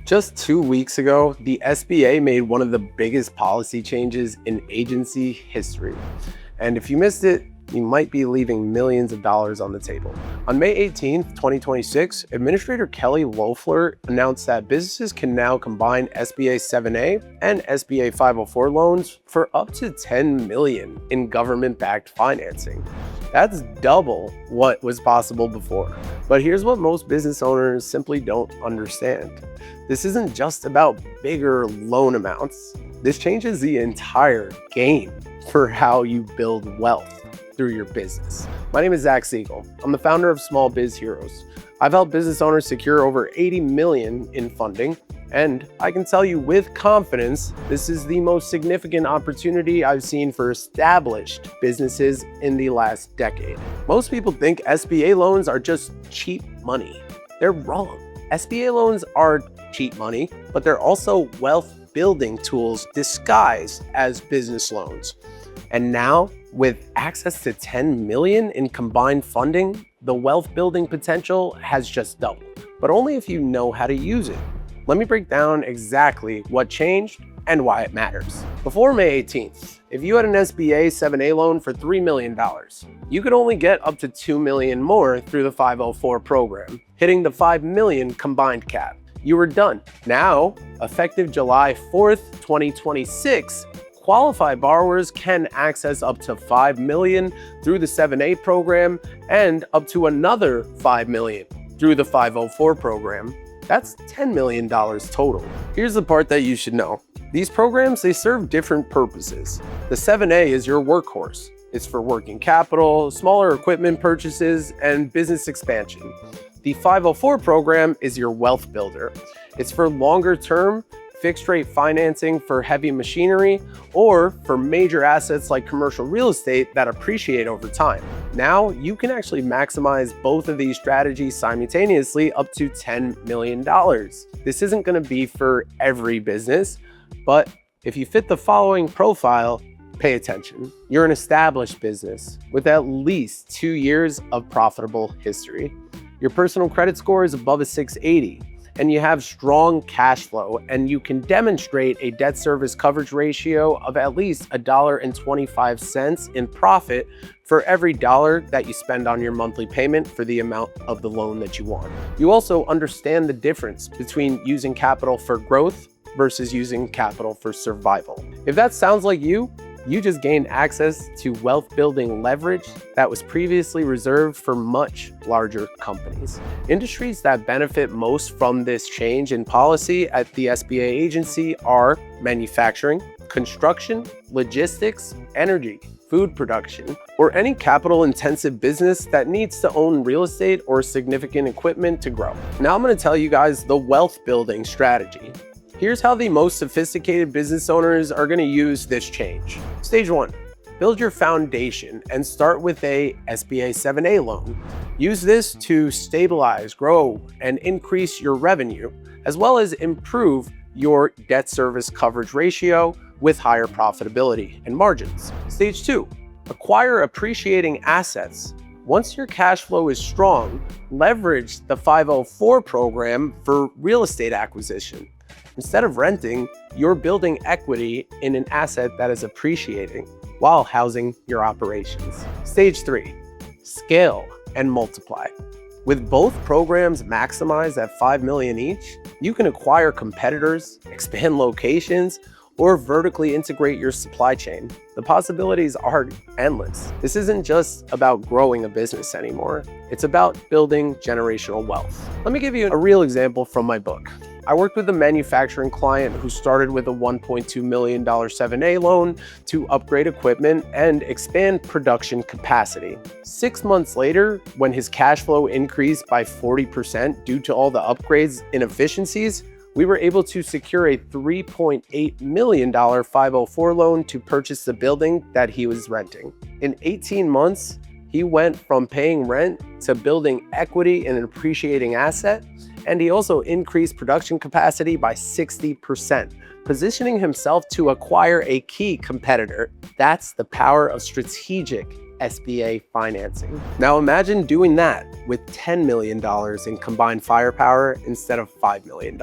Just 2 weeks ago, the SBA made one of the biggest policy changes in agency history. And if you missed it, you might be leaving millions of dollars on the table. On May 18th, 2026, Administrator Kelly Loeffler announced that businesses can now combine SBA 7A and SBA 504 loans for up to $10 million in government-backed financing. That's double what was possible before. But here's what most business owners simply don't understand. This isn't just about bigger loan amounts. This changes the entire game for how you build wealth through your business. My name is Siegel. I'm the founder of Small Biz Heroes. I've helped business owners secure over $80 million in funding, and I can tell you with confidence, this is the most significant opportunity I've seen for established businesses in the last decade. Most people think SBA loans are just cheap money. They're wrong. SBA loans are cheap money, but they're also wealth building tools disguised as business loans. And now, with access to $10 million in combined funding, the wealth building potential has just doubled, but only if you know how to use it. Let me break down exactly what changed and why it matters. Before May 18th, if you had an SBA 7A loan for $3 million, you could only get up to $2 million more through the 504 program, hitting the $5 million combined cap. You were done. Now, effective July 4th, 2026, qualified borrowers can access up to $5 million through the 7A program and up to another $5 million through the 504 program. That's $10 million total. Here's the part that you should know. These programs, they serve different purposes. The 7A is your workhorse. It's for working capital, smaller equipment purchases, and business expansion. The 504 program is your wealth builder. It's for longer term, fixed rate financing for heavy machinery, or for major assets like commercial real estate that appreciate over time. Now you can actually maximize both of these strategies simultaneously up to $10 million. This isn't going to be for every business, but if you fit the following profile, pay attention. You're an established business with at least 2 years of profitable history. Your personal credit score is above a 680. And you have strong cash flow, and you can demonstrate a debt service coverage ratio of at least $1.25 in profit for every dollar that you spend on your monthly payment for the amount of the loan that you want. You also understand the difference between using capital for growth versus using capital for survival. If that sounds like you just gained access to wealth building leverage that was previously reserved for much larger companies. Industries that benefit most from this change in policy at the SBA agency are manufacturing, construction, logistics, energy, food production, or any capital-intensive business that needs to own real estate or significant equipment to grow. Now I'm going to tell you guys the wealth building strategy. Here's how the most sophisticated business owners are going to use this change. Stage 1, build your foundation and start with a SBA 7A loan. Use this to stabilize, grow, and increase your revenue, as well as improve your debt service coverage ratio with higher profitability and margins. Stage 2, acquire appreciating assets. Once your cash flow is strong, leverage the 504 program for real estate acquisition. Instead of renting, you're building equity in an asset that is appreciating while housing your operations. Stage 3, scale and multiply. With both programs maximized at $5 million each, you can acquire competitors, expand locations, or vertically integrate your supply chain. The possibilities are endless. This isn't just about growing a business anymore. It's about building generational wealth. Let me give you a real example from my book. I worked with a manufacturing client who started with a $1.2 million 7A loan to upgrade equipment and expand production capacity. 6 months later, when his cash flow increased by 40% due to all the upgrades and efficiencies, we were able to secure a $3.8 million 504 loan to purchase the building that he was renting. In 18 months, he went from paying rent to building equity in an appreciating asset, and he also increased production capacity by 60%, positioning himself to acquire a key competitor. That's the power of strategic SBA financing. Now imagine doing that with $10 million in combined firepower instead of $5 million.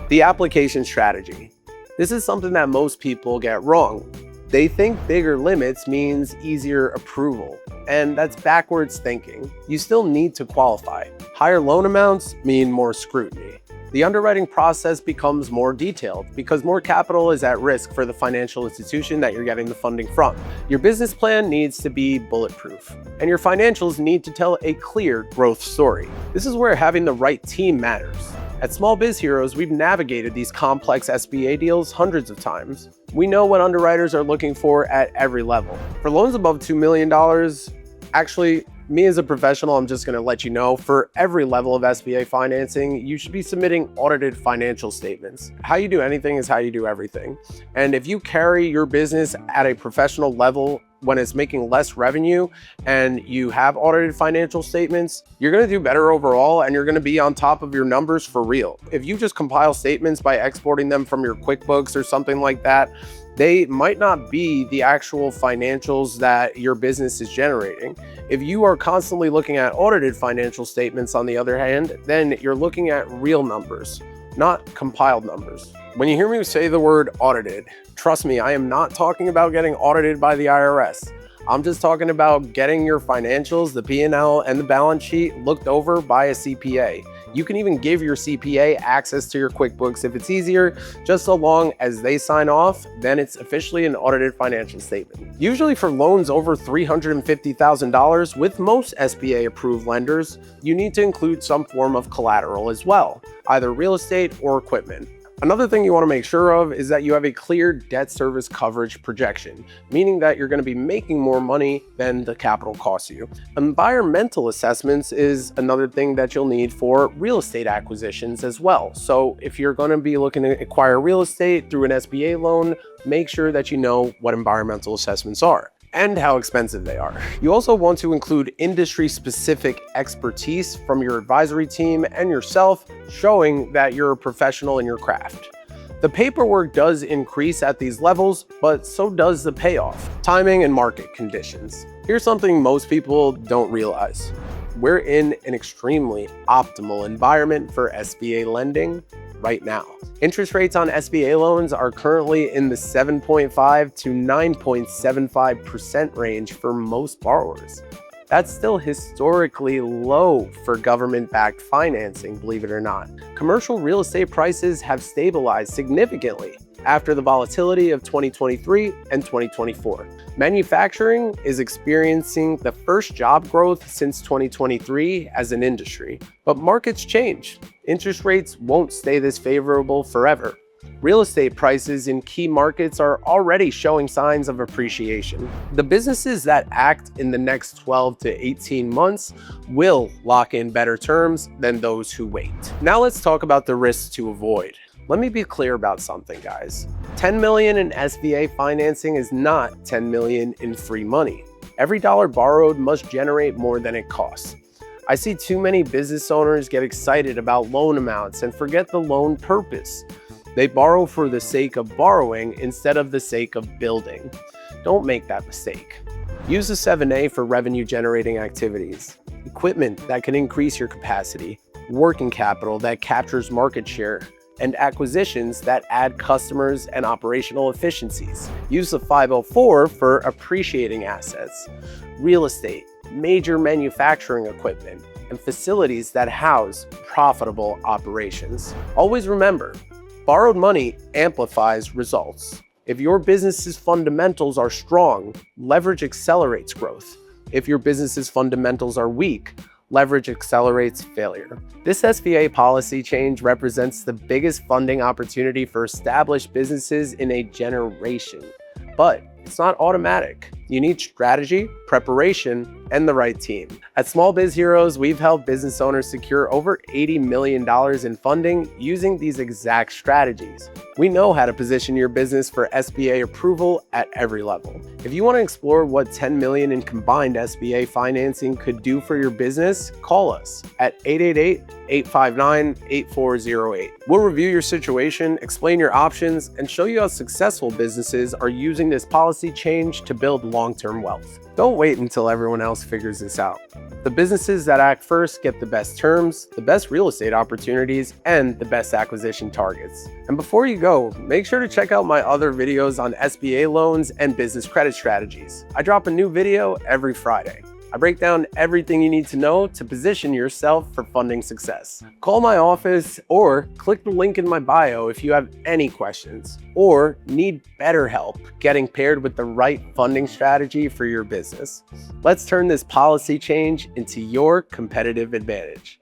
The application strategy. This is something that most people get wrong. They think bigger limits means easier approval, and that's backwards thinking. You still need to qualify. Higher loan amounts mean more scrutiny. The underwriting process becomes more detailed because more capital is at risk for the financial institution that you're getting the funding from. Your business plan needs to be bulletproof, and your financials need to tell a clear growth story. This is where having the right team matters. At Small Biz Heroes, we've navigated these complex SBA deals hundreds of times. We know what underwriters are looking for at every level. For loans above $2 million, actually, me as a professional, I'm just gonna let you know, for every level of SBA financing, you should be submitting audited financial statements. How you do anything is how you do everything. And if you carry your business at a professional level when it's making less revenue and you have audited financial statements, you're gonna do better overall and you're gonna be on top of your numbers for real. If you just compile statements by exporting them from your QuickBooks or something like that, they might not be the actual financials that your business is generating. If you are constantly looking at audited financial statements, on the other hand, then you're looking at real numbers, not compiled numbers. When you hear me say the word audited, trust me, I am not talking about getting audited by the IRS. I'm just talking about getting your financials, the P&L, and the balance sheet looked over by a CPA. You can even give your CPA access to your QuickBooks if it's easier, just so long as they sign off, then it's officially an audited financial statement. Usually for loans over $350,000, with most SBA approved lenders, you need to include some form of collateral as well, either real estate or equipment. Another thing you want to make sure of is that you have a clear debt service coverage projection, meaning that you're going to be making more money than the capital costs you. Environmental assessments is another thing that you'll need for real estate acquisitions as well. So if you're going to be looking to acquire real estate through an SBA loan, make sure that you know what environmental assessments are and how expensive they are. You also want to include industry-specific expertise from your advisory team and yourself, showing that you're a professional in your craft. The paperwork does increase at these levels, but so does the payoff. Timing and market conditions. Here's something most people don't realize. We're in an extremely optimal environment for SBA lending right now. Interest rates on SBA loans are currently in the 7.5 to 9.75% range for most borrowers. That's still historically low for government-backed financing, believe it or not. Commercial real estate prices have stabilized significantly after the volatility of 2023 and 2024. Manufacturing is experiencing the first job growth since 2023 as an industry, but markets change. Interest rates won't stay this favorable forever. Real estate prices in key markets are already showing signs of appreciation. The businesses that act in the next 12 to 18 months will lock in better terms than those who wait. Now let's talk about the risks to avoid. Let me be clear about something, guys. $10 million in SBA financing is not $10 million in free money. Every dollar borrowed must generate more than it costs. I see too many business owners get excited about loan amounts and forget the loan purpose. They borrow for the sake of borrowing instead of the sake of building. Don't make that mistake. Use the 7A for revenue generating activities, equipment that can increase your capacity, working capital that captures market share, and acquisitions that add customers and operational efficiencies. Use the 504 for appreciating assets, real estate, major manufacturing equipment, and facilities that house profitable operations. Always remember, borrowed money amplifies results. If your business's fundamentals are strong, leverage accelerates growth. If your business's fundamentals are weak, leverage accelerates failure. This SBA policy change represents the biggest funding opportunity for established businesses in a generation, but it's not automatic. You need strategy, preparation, and the right team. At Small Biz Heroes, we've helped business owners secure over $80 million in funding using these exact strategies. We know how to position your business for SBA approval at every level. If you want to explore what $10 million in combined SBA financing could do for your business, call us at 888-859-8408. We'll review your situation, explain your options, and show you how successful businesses are using this policy change to build long-term wealth. Don't wait until everyone else figures this out. The businesses that act first get the best terms, the best real estate opportunities, and the best acquisition targets. And before you go, make sure to check out my other videos on SBA loans and business credit strategies. I drop a new video every Friday. I break down everything you need to know to position yourself for funding success. Call my office or click the link in my bio if you have any questions or need better help getting paired with the right funding strategy for your business. Let's turn this policy change into your competitive advantage.